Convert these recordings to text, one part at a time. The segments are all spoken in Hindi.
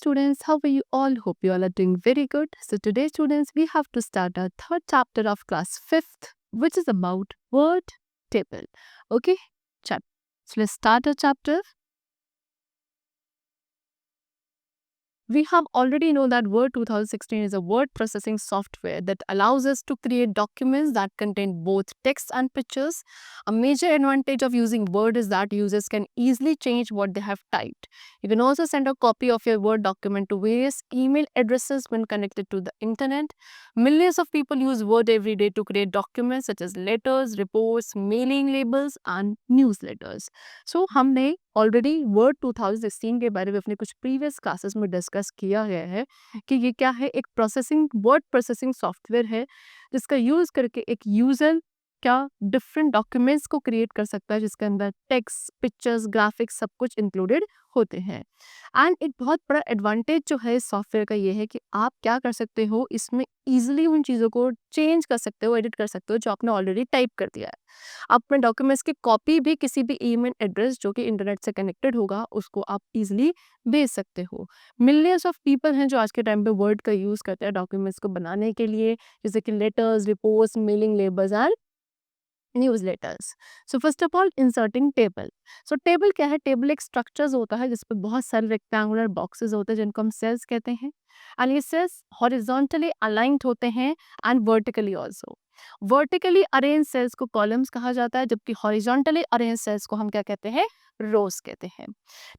students, how are you all? Hope you all are doing very good. So today students, we have to start our third chapter of class 5th, which is about word table. Okay, so let's start our chapter. We have already know that Word 2016 is a word processing software that allows us to create documents that contain both text and pictures. A major advantage of using Word is that users can easily change what they have typed. You can also send a copy of your Word document to various email addresses when connected to the internet. Millions of people use Word every day to create documents such as letters, reports, mailing labels and newsletters. So हमने ऑलरेडी वर्ड 2016 के बारे में अपने कुछ प्रीवियस क्लासेस में डिस्कस किया गया है कि ये क्या है, एक प्रोसेसिंग वर्ड प्रोसेसिंग सॉफ्टवेयर है जिसका यूज़ करके एक यूज़र क्या डिफरेंट डॉक्यूमेंट्स को क्रिएट कर सकता है जिसके अंदर टेक्स्ट, पिक्चर्स, ग्राफिक्स सब कुछ इंक्लूडेड होते हैं। एंड एक बहुत बड़ा एडवांटेज जो है इस सॉफ्टवेयर का ये है कि आप क्या कर सकते हो, इसमें ईजिली उन चीज़ों को चेंज कर सकते हो, एडिट कर सकते हो जो आपने ऑलरेडी टाइप कर दिया है। आप अपने डॉक्यूमेंट्स की कॉपी भी किसी भी ईमेल एड्रेस जो कि इंटरनेट से कनेक्टेड होगा उसको आप इजीली भेज सकते हो। मिलियंस ऑफ पीपल हैं जो आज के टाइम पे वर्ड का यूज़ करते हैं डॉक्यूमेंट्स को बनाने के लिए, जैसे कि letters, reports, mailing labels and newsletters. So first of all inserting table. So table क्या है? टेबल एक स्ट्रक्चर्स होता है जिस पे बहुत सारे रेक्टेंगुलर बॉक्सेस होते हैं जिनको हम सेल्स कहते हैं एंड ये सेल्स हॉरिजॉन्टली अलाइंड होते हैं and vertically also. Vertically arrange cells को कॉलम्स कहा जाता है जबकि हॉरिजॉन्टली अरेंज सेल्स को हम क्या कहते हैं? रोज कहते हैं।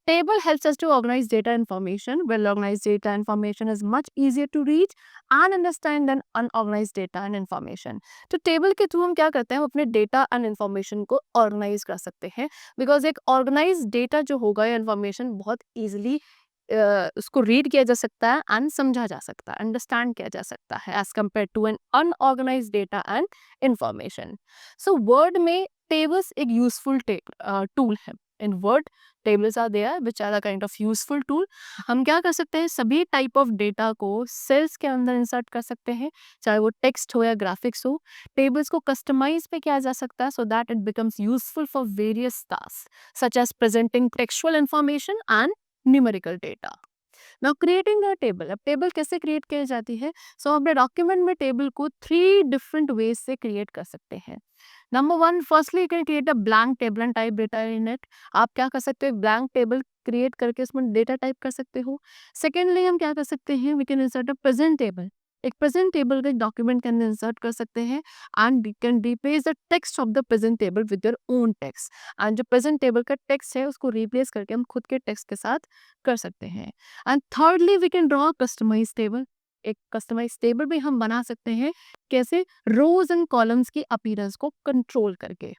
Table helps us to organize data information. Well-organized data information is much easier to read and understand than unorganized data and information. तो टेबल के थ्रू हम क्या करते हैं? हम अपने डेटा एंड इन्फॉर्मेशन को ऑर्गेनाइज कर सकते हैं बिकॉज एक ऑर्गेनाइज डेटा जो होगा या इन्फॉर्मेशन बहुत ईजिली उसको रीड किया जा सकता है एंड समझा जा सकता है, अंडरस्टैंड किया जा सकता है as compare to an unorganize data and information. So Word में टेबल्स एक यूजफुल टूल है। In Word tables are there which are a kind of useful tool. हम क्या कर सकते हैं? सभी टाइप ऑफ डेटा को सेल्स के अंदर इंसर्ट कर सकते हैं, चाहे वो टेक्स्ट हो या ग्राफिक्स हो। टेबल्स को कस्टमाइज पे किया जा सकता है so that it becomes useful for various task such as presenting textual information and numerical data. Now creating a table. अब टेबल कैसे क्रिएट की जाती है? सो अपने डॉक्यूमेंट में टेबल को 3 डिफरेंट वेज से क्रिएट कर सकते हैं। Number 1, firstly you can create a blank table and type data in it. आप क्या कर सकते हो? एक ब्लैंक टेबल क्रिएट करके उसमें डेटा टाइप कर सकते हो। सेकेंडली हम क्या कर सकते हैं? We can insert a present table. एक प्रेजेंट टेबल का डॉक्यूमेंट के अंदर इंसर्ट कर सकते हैं and you can replace the text of the present table with your own text. And जो प्रेजेंट टेबल का टेक्स्ट है उसको रिप्लेस करके हम खुद के टेक्स्ट के साथ कर सकते हैं। And thirdly we can draw customize table. एक कस्टमाइज टेबल भी हम बना सकते हैं। कैसे? रोज एंड कॉलम्स की अपीयरेंस को कंट्रोल करके।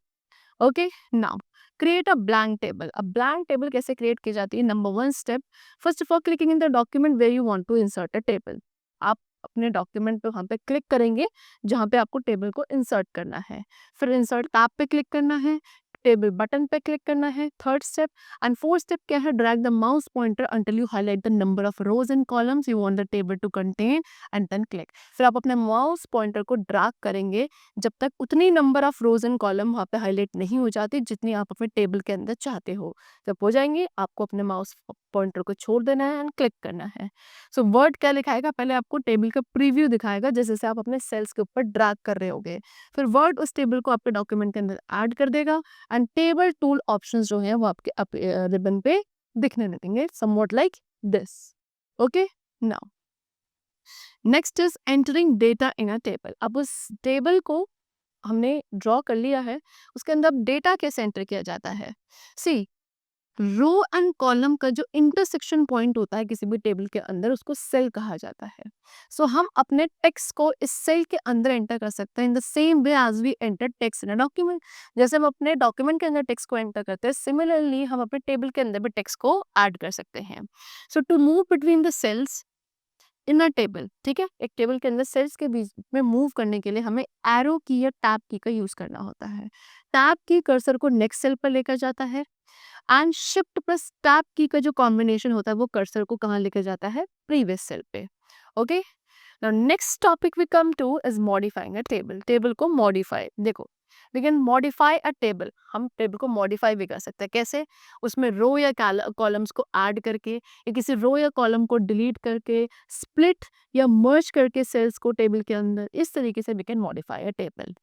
Okay, now create a blank table. अब ब्लैंक टेबल कैसे क्रिएट की जाती है? Number 1 step, first of all clicking in the document where you want to insert a table. आप अपने डॉक्यूमेंट पे वहाँ पे क्लिक करेंगे जहाँ पे आपको टेबल को इंसर्ट करना है। फिर इंसर्ट टैब पे क्लिक करना है, टेबल बटन पे क्लिक करना है, third step. And fourth step क्या है? Drag the mouse pointer until you highlight the number of rows and columns you want the table to contain and then click. फिर आप अपने माउस पॉइंटर को ड्रैग करेंगे जब तक उतनी number of rows and column वहाँ पे हाईलाइट नहीं हो जाती जितनी आप अपने टेबल के अंदर चाहते हो। जब हो जाएंगे आपको अपने माउस पॉइंटर को छोड़ देना है एंड क्लिक करना है। सो वर्ड क्या दिखाएगा? पहले आपको टेबल का प्रीव्यू दिखाएगा जैसे से आप अपने सेल्स के ऊपर ड्रैग कर रहे होगे। फिर वर्ड उस टेबल को आपके डॉक्यूमेंट के अंदर ऐड कर देगा एंड टेबल टूल ऑप्शंस जो हैं वो आपके रिबन पे दिखने लगेंगे somewhat like this. Okay, now next is entering data in a table. अब उस टेबल को हमने ड्रॉ कर लिया है, उसके अंदर अब डेटा कैसे एंटर किया जाता है? सी, रो एंड कॉलम का जो इंटरसेक्शन पॉइंट होता है किसी भी टेबल के अंदर उसको सेल कहा जाता है। सो हम अपने टेक्स्ट को इस सेल के अंदर एंटर कर सकते हैं in the same way as we enter text in a document. जैसे हम अपने डॉक्यूमेंट के अंदर टेक्स्ट को एंटर करते हैं, सिमिलरली हम अपने टेबल के अंदर भी टेक्स्ट को ऐड कर सकते हैं। So to move between the cells in a table, ठीक है, एक टेबल के अंदर सेल्स के बीच में मूव करने के लिए हमें एरो की या टैब की का यूज करना होता है। टैब की कर्सर को नेक्स्ट सेल पर लेकर जाता है एंड शिफ्ट प्लस टैब की का जो कॉम्बिनेशन होता है वो कर्सर को कहाँ लेकर जाता है? प्रीवियस सेल पे। Okay, now next topic we come to is modifying a table. Table को मॉडिफाई, देखो we can modify a table, हम टेबल को मॉडिफाई भी कर सकते हैं। कैसे? उसमें रो या कॉलम्स को ऐड करके या किसी रो या कॉलम को डिलीट करके, स्प्लिट या मर्ज करके सेल्स को टेबल के अंदर, इस तरीके से we can modify a table.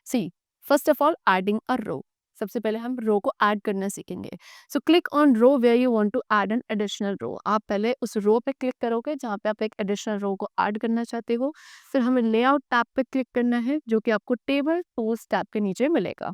See, first of all adding a row. सबसे पहले हम रो को ऐड करना सीखेंगे। So click on row where you want to add an additional row. आप पहले उस रो पे क्लिक करोगे जहाँ पे आप एक एडिशनल रो को ऐड करना चाहते हो। फिर हमें लेआउट टैब पे क्लिक करना है जो कि आपको टेबल टूल्स टैब के नीचे मिलेगा।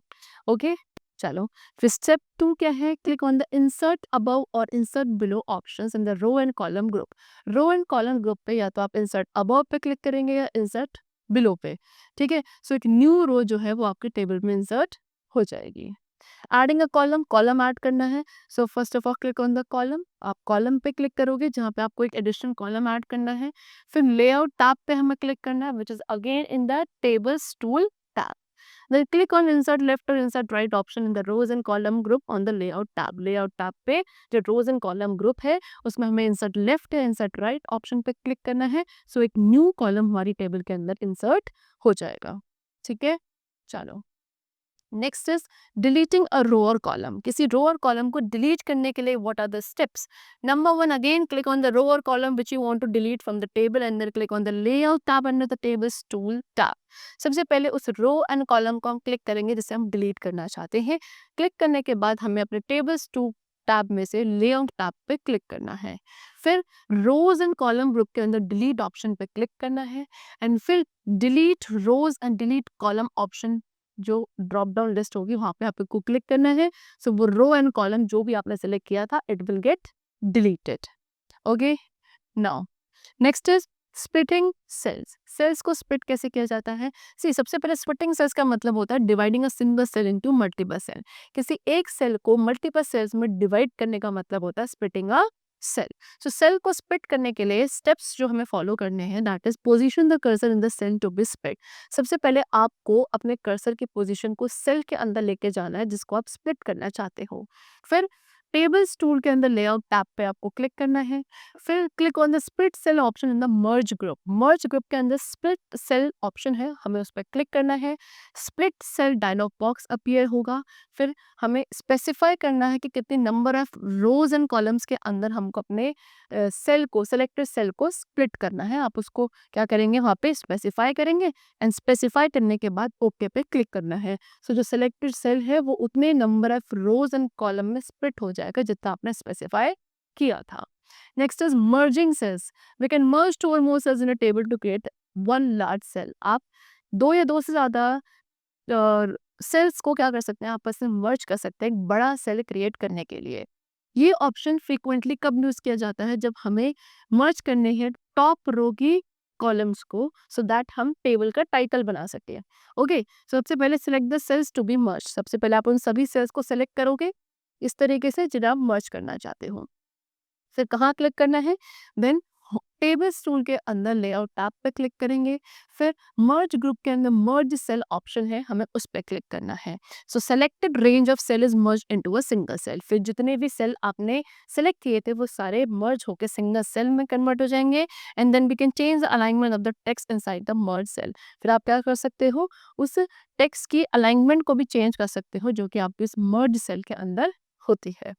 ओके, चलो फिर स्टेप 2 क्या है? Click on the insert above or insert below options in the row and column group. Row and column group पे या तो आप इंसर्ट अबव पे क्लिक करेंगे या इंसर्ट बिलो पे। ठीक है, सो एक न्यू रो जो है वो आपके टेबल में इंसर्ट हो जाएगी। Adding a column, column add करना है। So first of all click on the column, आप कॉलम पे क्लिक करोगे जहाँ पे आपको एक एडिशनल कॉलम ऐड करना है। फिर लेआउट टैब पे हमें क्लिक करना है which is again in the tables tool tab. Then click on insert left or insert right option in the rows and column group on the layout tab। layout tab पे जो rows and column group है उसमें हमें insert left या insert right option पे क्लिक करना है। सो एक न्यू कॉलम हमारी टेबल के अंदर इंसर्ट हो जाएगा। ठीक है, चलो next is deleting a row or column. किसी रो और कॉलम को डिलीट करने के लिए what are the steps? Number 1, again click on the row or column which you want to delete from the table and then click on the layout tab under the tables tool tab. सबसे पहले उस रो एंड कॉलम को हम क्लिक करेंगे जिसे हम डिलीट करना चाहते हैं। क्लिक करने के बाद हमें अपने टेबल्स टू टैब में से लेआउट टैब पे क्लिक करना है। फिर रोज एंड कॉलम ग्रुप के अंदर डिलीट ऑप्शन पे क्लिक करना है एंड फिर delete rows and delete column option जो ड्रॉप डाउन लिस्ट होगी वहां पे आपको क्लिक करना है। सो वो रो एंड कॉलम जो भी आपने सेलेक्ट किया था it will get deleted. Okay, now next is splitting cells. Cells को स्प्लिट कैसे किया जाता है? सी, सबसे पहले स्प्लिटिंग सेल्स का मतलब होता है dividing a single cell into multiple cell. किसी एक सेल को मल्टीपल सेल्स में डिवाइड करने का मतलब होता है splitting a cell. So cell को स्प्लिट करने के लिए स्टेप्स जो हमें फॉलो करने हैं that is position the cursor in the cell to be split. सबसे पहले आपको अपने कर्सर की पोजीशन को सेल के अंदर लेके जाना है जिसको आप स्प्लिट करना चाहते हो। फिर टेबल्स टूल के अंदर लेआउट टैब पे आपको क्लिक करना है। फिर click on the split cell option in the merge group. Merge group के अंदर स्प्लिट सेल ऑप्शन है, हमें उस पर क्लिक करना है। Split cell dialog box appear होगा। फिर हमें स्पेसिफाई करना है कि कितने number of rows and columns के अंदर हमको अपने सेल को, सेलेक्टेड सेल को स्प्लिट करना है। आप उसको क्या करेंगे, वहाँ पे स्पेसिफाई करेंगे एंड स्पेसिफाई करने के बाद ओके पे क्लिक करना है। सो जो सेलेक्टेड सेल है वो उतने number of rows and column में स्प्लिट हो जाएगा जितना आपने स्पेसिफाई किया था। Next is merging cells. We can merge two or more cells in a table to create one large cell. आप दो या दो से ज़्यादा सेल्स को क्या कर सकते हैं, आपस में मर्ज कर सकते हैं एक बड़ा सेल क्रिएट करने के लिए। ये ऑप्शन फ्रीक्वेंटली कब यूज किया जाता है? जब हमें मर्ज करने हैं टॉप रो की कॉलम्स को सो दैट हम टेबल का टाइटल बना सके। ओके, सबसे पहले select the cells to be merge. सबसे पहले आप उन सभी सेल्स को सेलेक्ट करोगे इस तरीके से जिन्हें आप मर्ज करना चाहते हो। फिर कहाँ क्लिक करना है? देन टेबल्स टूल के अंदर लेआउट टैब पे क्लिक करेंगे। फिर मर्ज ग्रुप के अंदर मर्ज सेल ऑप्शन है, हमें उस पे क्लिक करना है। So selected range of cell is merge into a single cell. फिर जितने भी सेल आपने सेलेक्ट किए थे वो सारे मर्ज होकर सिंगल सेल में कन्वर्ट हो जाएंगे and then we can change the alignment of the text inside the merge cell. फिर आप क्या कर सकते हो, उस टेक्स्ट की अलाइनमेंट को भी चेंज कर सकते हो जो कि आपके इस मर्ज सेल के अंदर होती है।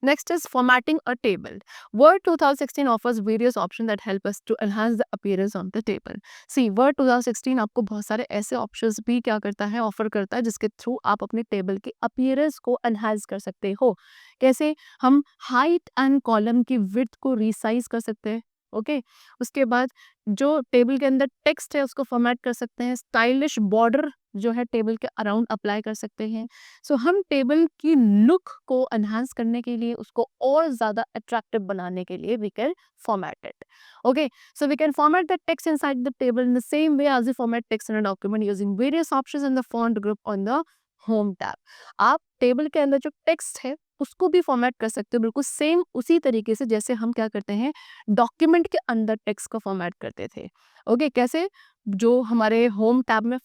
Next is formatting a table. Word 2016 offers various options that help us to enhance the appearance of the table. See, Word 2016 आपको बहुत सारे ऐसे options भी क्या करता है, ऑफर करता है जिसके थ्रू आप अपने टेबल की अपीयरेंस को एनहांस कर सकते हो। कैसे? हम हाइट एंड कॉलम की विड्थ को रिसाइज कर सकते हैं। ओके, उसके बाद जो टेबल के अंदर टेक्स्ट है उसको फॉर्मेट कर सकते हैं। स्टाइलिश बॉर्डर जो है टेबल के अराउंड अप्लाई कर सकते हैं। सो हम टेबल की लुक को एनहांस करने के लिए, उसको और ज़्यादा अट्रैक्टिव बनाने के लिए we can format it. Okay, so we can format the text inside the table in the same way as we format text in a document using various options in the font group on the home tab. आप टेबल के अंदर जो टेक्स्ट है उसको भी फॉर्मेट कर सकते हो बिल्कुल सेम उसी तरीके से जैसे हम क्या करते हैं डॉक्यूमेंट के अंदर टेक्स्ट को फॉर्मेट करते थे। ओके, कैसे? जो हमारे होम टैब में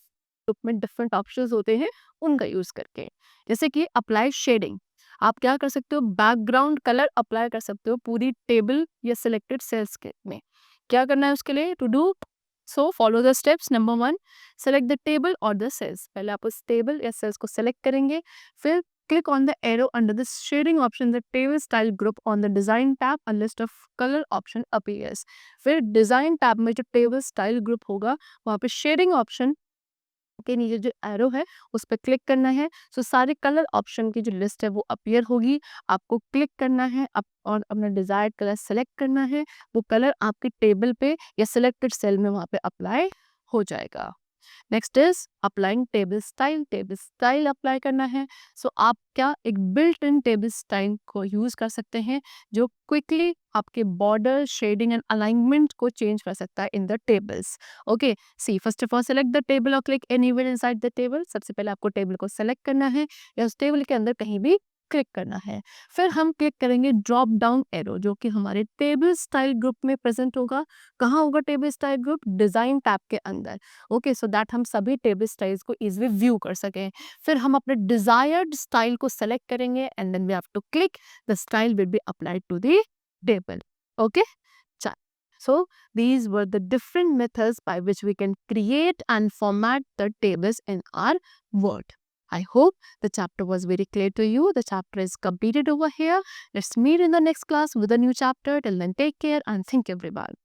डिफरेंट ऑप्शंस होते हैं उनका यूज करके। जैसे कि अप्लाई शेडिंग, आप क्या कर सकते हो, बैकग्राउंड कलर अप्लाई कर सकते हो पूरी टेबल या सिलेक्टेड सेल्स के में। क्या करना है उसके लिए? To do so follow the steps. Number 1, select the table और द सेल्स. पहले आप उस टेबल या सेल्स को सेलेक्ट करेंगे. फिर click on the arrow under the shading option, the table style group. On the design tab, a list of color option appears. फिर डिजाइन टैब में जो टेबल स्टाइल ग्रुप होगा वहाँ पे शेडिंग ऑप्शन के नीचे जो एरो है उस पर क्लिक करना है. सो सारे कलर ऑप्शन की जो लिस्ट है वो अपीयर होगी. आपको क्लिक करना है और अपना डिजायर्ड कलर सेलेक्ट करना है. वो कलर आपके टेबल पे या सिलेक्टेड सेल में वहाँ पे अप्लाई हो जाएगा. Next is applying table style. Table style apply करना है. सो आप क्या एक बिल्ट इन टेबल स्टाइल को यूज कर सकते हैं जो क्विकली आपके बॉर्डर शेडिंग एंड अलाइनमेंट को चेंज कर सकता है in the tables. Okay, see first of all select the table और click anywhere inside the table. सबसे पहले आपको टेबल को सेलेक्ट करना है या उस टेबल के अंदर कहीं भी क्लिक करना है. फिर हम क्लिक करेंगे ड्रॉप डाउन एरो जो कि हमारे टेबल स्टाइल ग्रुप में प्रेजेंट होगा. कहाँ होगा table style group? Design tab के अंदर. ओके, सो दैट हम सभी टेबल स्टाइल्स को इजीली व्यू कर सकें. फिर हम अपने डिजायर्ड स्टाइल को सेलेक्ट करेंगे and then we have to click. The style will be applied to the table. Okay, so these were the different methods by which we can create and format the tables in our Word. I hope the chapter was very clear to you. The chapter is completed over here. Let's meet in the next class with a new chapter. Till then, take care and thank you everyone.